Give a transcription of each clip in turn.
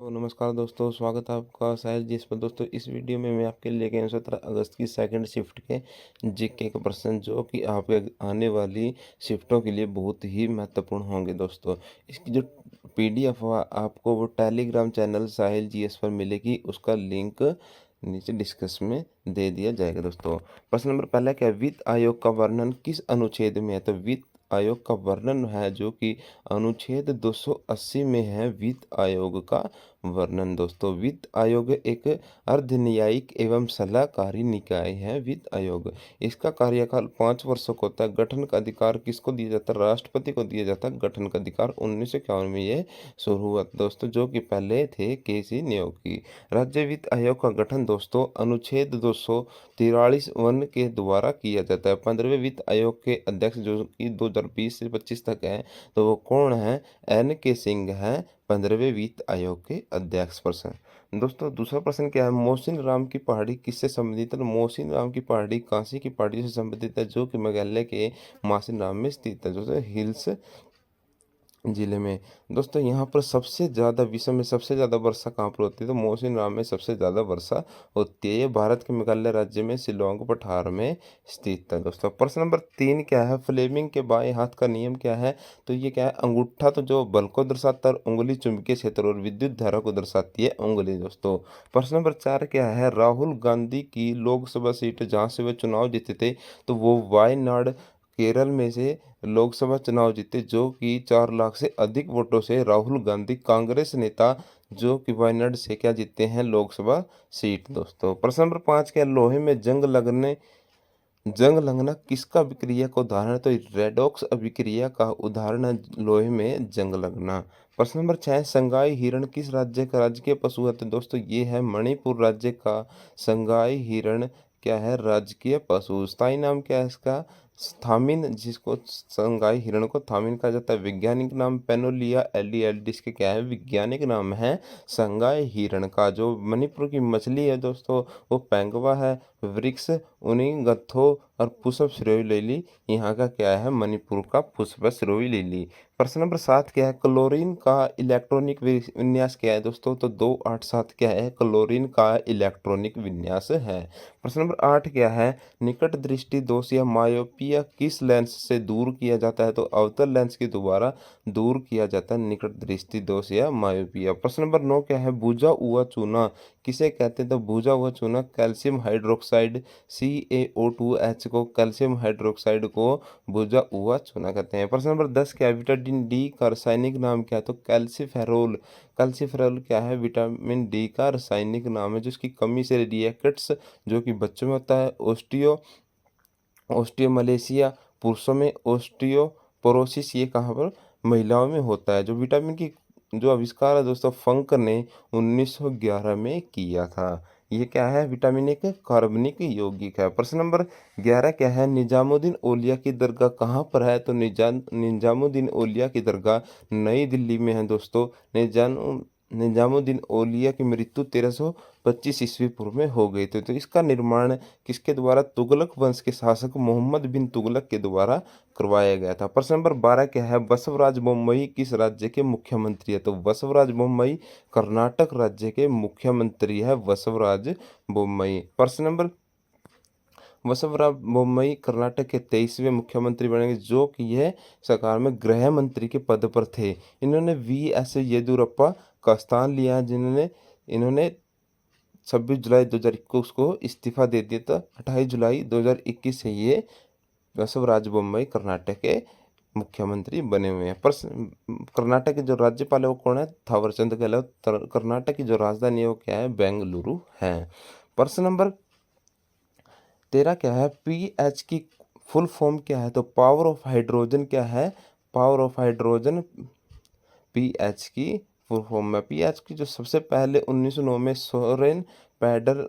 तो नमस्कार दोस्तों, स्वागत है आपका साहिल जी इस पर। दोस्तों इस वीडियो में मैं आपके लिए लेके आया हूँ 17 अगस्त की सेकंड शिफ्ट के जीके के प्रश्न, जो कि आपके आने वाली शिफ्टों के लिए बहुत ही महत्वपूर्ण होंगे। दोस्तों इसकी जो पीडीएफ आपको वो टेलीग्राम चैनल साहिल जी एस पर मिलेगी, उसका लिंक नीचे डिस्क्रिप्शन में दे दिया जाएगा। दोस्तों प्रश्न नंबर पहला क्या है, वित्त आयोग का वर्णन किस अनुच्छेद में है? तो वित्त आयोग का वर्णन है जो कि अनुच्छेद 280 में है। वित्त आयोग का वर्णन। दोस्तों वित्त आयोग एक अर्ध न्यायिक एवं सलाहकारी निकाय है। वित्त आयोग, इसका कार्यकाल 5 वर्षों का होता है। गठन का अधिकार किसको दिया जाता है? राष्ट्रपति को दिया जाता है गठन का अधिकार। 1951 में ये शुरू हुआ दोस्तों, जो कि पहले थे केसी नियोगी। राज्य वित्त आयोग का गठन दोस्तों अनुच्छेद 243 के द्वारा किया जाता है। 15वें वित्त आयोग के अध्यक्ष जो कि 2020 से 25 तक है, तो वो कौन है? NK सिंह है 15वें वित्त आयोग के अध्यक्ष। प्रश्न दोस्तों दूसरा प्रश्न क्या है, मोहसिन राम की पहाड़ी किससे संबंधित है? तो मोहसिन राम की पहाड़ी कांसी की पहाड़ी से संबंधित है, जो कि मेघालय के मोहसिन राम में स्थित है, जो हिल्स जिले में। दोस्तों यहाँ पर सबसे ज़्यादा विश्व में सबसे ज़्यादा वर्षा कहाँ पर होती है? तो मोहसिन राम में सबसे ज़्यादा वर्षा होती है। ये भारत के मेघालय राज्य में शिलोंग पठार में स्थित है। दोस्तों प्रश्न नंबर 3 क्या है, फ्लेमिंग के बाएं हाथ का नियम क्या है? तो ये क्या है, अंगूठा तो जो बल को दर्शाता है, उंगली चुंबकीय क्षेत्र और विद्युत धारा को दर्शाती है उंगली। दोस्तों प्रश्न नंबर 4 क्या है, राहुल गांधी की लोकसभा सीट जहाँ से वे चुनाव जीते थे, तो वो वायनाड केरल में से लोकसभा चुनाव जीते, जो कि 4 लाख से अधिक वोटों से राहुल गांधी कांग्रेस नेता जो कि वायनाड से क्या जीते हैं लोकसभा सीट। दोस्तों प्रश्न नंबर 5 क्या, लोहे में जंग लगना किसका अभिक्रिया का उदाहरण है? तो रेडॉक्स अभिक्रिया का उदाहरण है लोहे में जंग लगना। प्रश्न नंबर 6, संगाई हिरण किस राज्य का राजकीय पशु है? तो दोस्तों ये है मणिपुर राज्य का संगाई हिरण क्या है, राजकीय पशु। स्थायी नाम क्या है इसका? थामिन, जिसको संगाई हिरण को थामिन कहा जाता है। वैज्ञानिक नाम पेनोलिया एलिएल्ड, इसके क्या है वैज्ञानिक नाम है संगाई हिरण का। जो मणिपुर की मछली है दोस्तों वो पेंगवा है। वृक्ष उनिंगथो और पुष्प सिरोही लिली यहाँ का क्या है, मणिपुर का पुष्प सिरोही लिली। प्रश्न नंबर 7 क्या है, क्लोरीन का इलेक्ट्रॉनिक विन्यास क्या है? दोस्तों तो 287 क्या है, क्लोरीन का इलेक्ट्रॉनिक विन्यास है। प्रश्न नंबर 8 क्या है, निकट दृष्टि दोष या मायोपिया किस लेंस से दूर किया जाता है? तो अवतल लेंस के द्वारा दूर किया जाता है निकट दृष्टि दोष या मायोपिया। प्रश्न नंबर 9 क्या है, बुझा हुआ चूना किसे कहते हैं? तो बुझा हुआ चूना कैल्शियम हाइड्रोक्साइड CaO2H को कैल्शियम हाइड्रोक्साइड को बुझा हुआ चूना कहते हैं। प्रश्न नंबर 10 क्या है, विटामिन डी का रासायनिक नाम क्या है? तो कैल्सीफेरोल। कैल्सीफेरोल क्या है, विटामिन डी का रासायनिक नाम है, जिसकी कमी से रिएक्ट्स जो कि बच्चों में होता है ऑस्टियोमलेशिया, पुरुषों में ओस्टियोपोरोसिस, ये कहाँ पर महिलाओं में होता है। जो विटामिन की जो आविष्कार है दोस्तों फंक ने 1911 में किया था। ये क्या है, विटामिन एक कार्बनिक यौगिक है। प्रश्न नंबर 11 क्या है, निजामुद्दीन औलिया की दरगाह कहाँ पर है? तो निजामुद्दीन औलिया की दरगाह नई दिल्ली में है। दोस्तों निजामुद्दीन औलिया की मृत्यु 1325 ईस्वी पूर्व में हो गई थी। तो इसका निर्माण किसके द्वारा? तुगलक वंश के शासक मोहम्मद बिन तुगलक के द्वारा करवाया गया था। प्रश्न नंबर 12 क्या है, बसवराज बोम्मई किस राज्य के मुख्यमंत्री है? तो बसवराज बोम्मई कर्नाटक राज्य के मुख्यमंत्री है बसवराज बोम्मई। प्रश्न नंबर बसवराज बोम्मई कर्नाटक के 23वें मुख्यमंत्री बनेंगे, जो कि यह सरकार में गृह मंत्री के पद पर थे। इन्होंने VS येदियुरप्पा का स्थान लिया, जिन्होंने इन्होंने 26 जुलाई 2021 को इस्तीफा दे दिया था। 28 जुलाई 2021 से ये बसवराज बोम्मई कर्नाटक के मुख्यमंत्री बने हुए हैं। प्रश्न, कर्नाटक के जो राज्यपाल है वो कौन है? थावरचंद गहलोत। कर्नाटक की जो राजधानी है वो क्या है? बेंगलुरु है। प्रश्न नंबर 13 क्या है, PH की फुल फॉर्म क्या है? तो पावर ऑफ हाइड्रोजन क्या है? पावर ऑफ हाइड्रोजन PH की फुल फॉर्म है। PH की जो सबसे पहले 1909 में सोरेन पैडर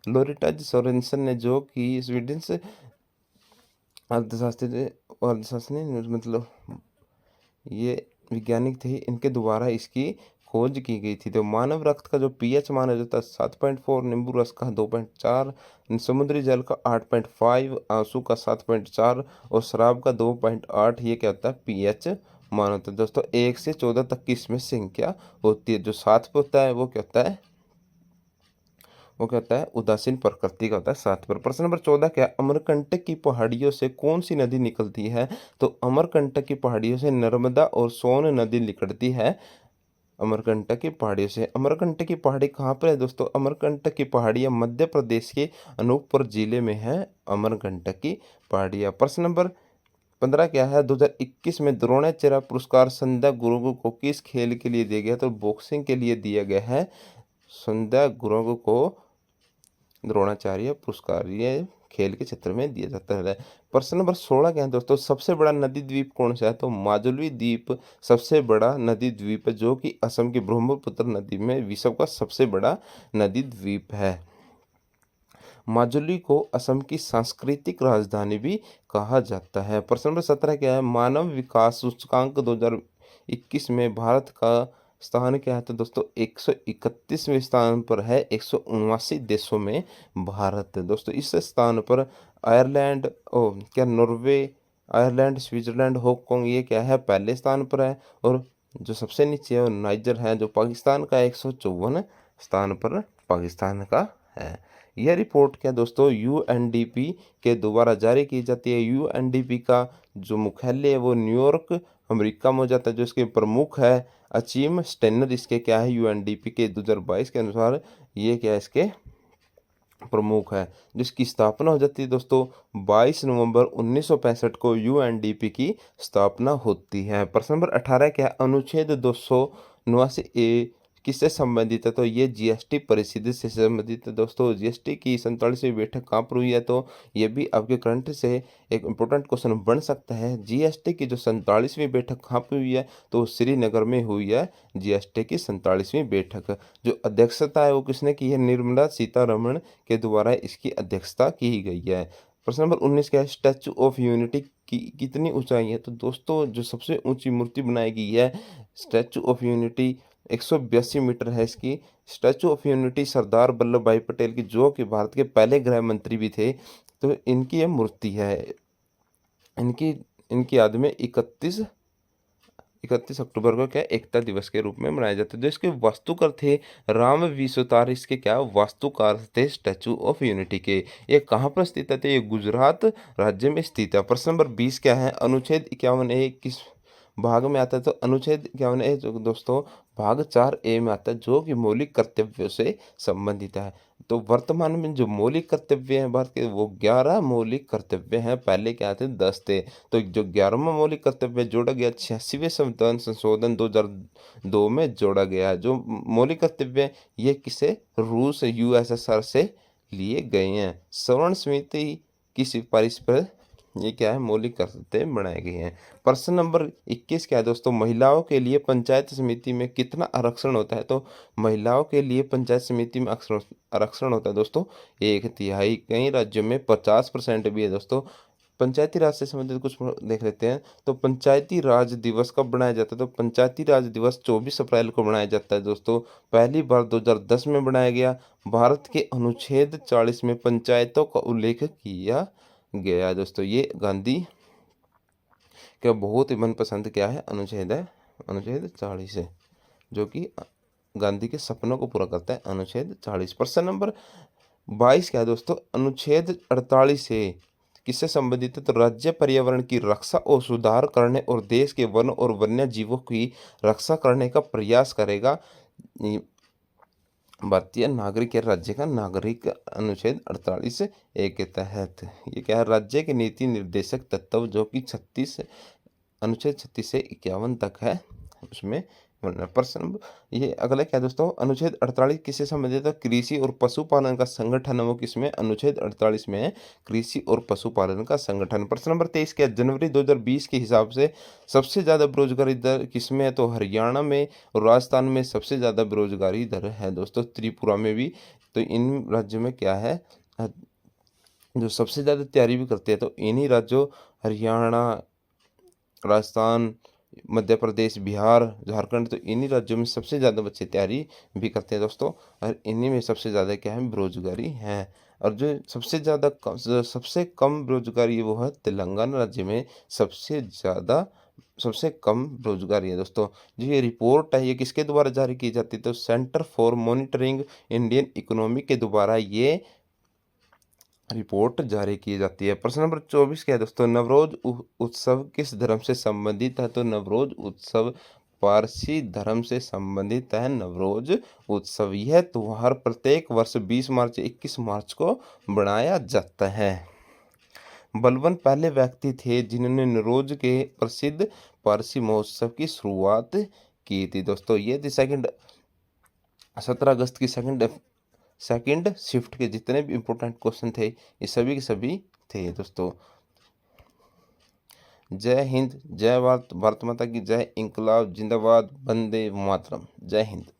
लोरिटाज सोरेनसन ने, जो कि स्वीडन से अर्थशास्त्री मतलब ये वैज्ञानिक थे, इनके द्वारा इसकी खोज की गई थी। तो मानव रक्त का जो pH माना जाता है 7.4, नींबू रस का 2.4, समुद्री जल का 8.5, आंसू का 7.4 और शराब का 2.8, ये क्या होता है? pH मान होता है दोस्तों। 1 से 14 तक की इसमें संख्या होती है। जो 7 पे होता है वो क्या होता है, वो क्या होता है, उदासीन प्रकृति का होता है 7 पर। प्रश्न नंबर 14 क्या है, अमरकंटक की पहाड़ियों से कौन सी नदी निकलती है? तो अमरकंटक की पहाड़ियों से नर्मदा और सोन नदी निकलती है। अमरकंटक की पहाड़ियों से। अमरकंटक की पहाड़ी कहाँ पर है दोस्तों? अमरकंटक की पहाड़ियाँ मध्य प्रदेश के अनूपपुर जिले में है अमरकंटक की पहाड़ियाँ। प्रश्न नंबर 15 क्या है, 2021 में द्रोणाचार्य पुरस्कार संध्या गुरुंगो को किस खेल के लिए दिया गया? तो बॉक्सिंग के लिए दिया गया है। संध्या गुरुंगो को द्रोणाचार्य पुरस्कार ये खेल के क्षेत्र में दिया जाता है। प्रश्न नंबर 16 क्या है दोस्तों, सबसे बड़ा नदी द्वीप कौन सा है? तो माजुली द्वीप सबसे बड़ा नदी द्वीप है, जो कि असम की ब्रह्मपुत्र नदी में विश्व का सबसे बड़ा नदी द्वीप है। माजुली को असम की सांस्कृतिक राजधानी भी कहा जाता है। प्रश्न नंबर 17 क्या है, मानव विकास सूचकांक 2021 में भारत का स्थान क्या है? तो दोस्तों 131वें स्थान पर है। 179 देशों में भारत है दोस्तों। इस स्थान पर आयरलैंड क्या नॉर्वे, आयरलैंड, स्विट्जरलैंड, हांगकांग ये क्या है, पहले स्थान पर है। और जो सबसे नीचे है वो नाइजर है, जो पाकिस्तान का 154 स्थान पर पाकिस्तान का है। यह रिपोर्ट क्या दोस्तों यूएनडीपी के द्वारा जारी की जाती है। यूएनडीपी का जो मुख्यालय है वो न्यूयॉर्क अमेरिका में हो जाता है। जो इसके प्रमुख है अचीम स्टेनर, इसके क्या है यूएनडीपी के 2022 के अनुसार ये क्या है इसके प्रमुख है। जिसकी स्थापना हो जाती है दोस्तों 22 नवंबर 1965 को यूएनडीपी की स्थापना होती है। प्रश्न नंबर 18 क्या है, अनुच्छेद 279A किससे संबंधित है? तो ये जीएसटी परिषद से संबंधित है दोस्तों। जीएसटी की 47वीं बैठक कहाँ पर हुई है? तो ये भी आपके करंट से एक इम्पोर्टेंट क्वेश्चन बन सकता है। जीएसटी की जो 47वीं बैठक कहाँ पर हुई है? तो श्रीनगर में हुई है जीएसटी की 47वीं बैठक। जो अध्यक्षता है वो किसने की है? निर्मला सीतारमण के द्वारा इसकी अध्यक्षता की गई है। प्रश्न नंबर 19 क्या है, स्टैचू ऑफ यूनिटी की कितनी ऊंचाई है? तो दोस्तों जो सबसे ऊंची मूर्ति बनाई गई है स्टैचू ऑफ यूनिटी 182 मीटर है इसकी। Statue of unity Sardar Vallabh भाई पटेल की, जो कि भारत के पहले गृह मंत्री भी थे, तो इनकी यह मूर्ति है। इनकी इनकी याद में 31 अक्टूबर को क्या एकता दिवस के रूप में मनाया जाता है। जो इसके वास्तुकार थे राम वी सुतार, इसके क्या वास्तुकार थे स्टैचू ऑफ यूनिटी के। ये कहाँ पर स्थित है? तो ये गुजरात राज्य में स्थित है। प्रश्न नंबर 20 क्या है, अनुच्छेद 51A किस भाग में आता है? तो अनुच्छेद 51A जो दोस्तों भाग 4A में आता है, जो कि मौलिक कर्तव्यों से संबंधित है। तो वर्तमान में जो मौलिक कर्तव्य हैं भारत के वो 11 मौलिक कर्तव्य हैं। पहले क्या थे 10 थे। तो जो 11वां मौलिक कर्तव्य जोड़ा गया 86वें संविधान संशोधन 2002 में जोड़ा गया है। जो मौलिक कर्तव्य ये किसे रूस यूएसएसआर से लिए गए हैं। सवर्ण समिति की सिफारिश पर ये क्या है मौलिक कर्तव्य बनाए गए हैं। प्रश्न नंबर 21 क्या है दोस्तों, महिलाओं के लिए पंचायत समिति में कितना आरक्षण होता है? तो महिलाओं के लिए पंचायत समिति में आरक्षण होता है दोस्तों 1/3। कई राज्यों में 50% भी है दोस्तों। पंचायती राज से संबंधित कुछ देख लेते हैं। तो पंचायती राज दिवस कब बनाया जाता है? तो पंचायती राज दिवस 24 अप्रैल को बनाया जाता है दोस्तों। पहली बार 2010 में बनाया गया। भारत के अनुच्छेद 40 में पंचायतों का उल्लेख किया गया है दोस्तों। ये गांधी का बहुत ही मनपसंद क्या है अनुच्छेद है, अनुच्छेद 40 है, जो कि गांधी के सपनों को पूरा करता है अनुच्छेद 40। प्रश्न नंबर 22 क्या है दोस्तों, अनुच्छेद 48 है किससे संबंधित है? तो राज्य पर्यावरण की रक्षा और सुधार करने और देश के वन और वन्य जीवों की रक्षा करने का प्रयास करेगा। भारतीय नागरिक या राज्य का नागरिक अनुच्छेद 48A के तहत। ये क्या है राज्य के नीति निर्देशक तत्व, जो कि 36 अनुच्छेद 36 से 51 तक है उसमें। प्रश्न ये अगला क्या है दोस्तों, अनुच्छेद 48 किससे संबंधित है? कृषि और पशुपालन का संगठन है वो किसमें? अनुच्छेद 48 में है, कृषि और पशुपालन का संगठन। प्रश्न नंबर 23 क्या, जनवरी 2020 के हिसाब से सबसे ज़्यादा बेरोजगारी दर किसमें है? तो हरियाणा में और राजस्थान में सबसे ज़्यादा बेरोजगारी दर है दोस्तों, त्रिपुरा में भी। तो इन राज्यों में क्या है जो सबसे ज़्यादा तैयारी भी करते हैं, तो इन्हीं राज्यों हरियाणा, राजस्थान, मध्य प्रदेश, बिहार, झारखंड, तो इन्हीं राज्यों में सबसे ज़्यादा बच्चे तैयारी भी करते हैं दोस्तों। और इन्हीं में सबसे ज़्यादा क्या है बेरोजगारी है। और जो सबसे कम बेरोजगारी वो है तेलंगाना राज्य में सबसे ज़्यादा सबसे कम रोजगारी है दोस्तों। जो ये रिपोर्ट है ये किसके द्वारा जारी की जाती है, तो centre for monitoring Indian economy के द्वारा ये रिपोर्ट जारी की जाती है। प्रश्न नंबर 24 क्या है दोस्तों, नवरोज उत्सव किस धर्म से संबंधित है, तो नवरोज उत्सव पारसी धर्म से संबंधित है। नवरोज उत्सव यह त्योहार प्रत्येक वर्ष 20 मार्च 21 मार्च को मनाया जाता है। बलबन पहले व्यक्ति थे जिन्होंने नवरोज के प्रसिद्ध पारसी महोत्सव की शुरुआत की थी दोस्तों। ये थी 17 अगस्त की सेकंड शिफ्ट के जितने भी इम्पोर्टेंट क्वेश्चन थे ये सभी के सभी थे दोस्तों। जय हिंद, जय भारत, भारत माता की जय, इंकलाब जिंदाबाद, वंदे मातरम, जय हिंद।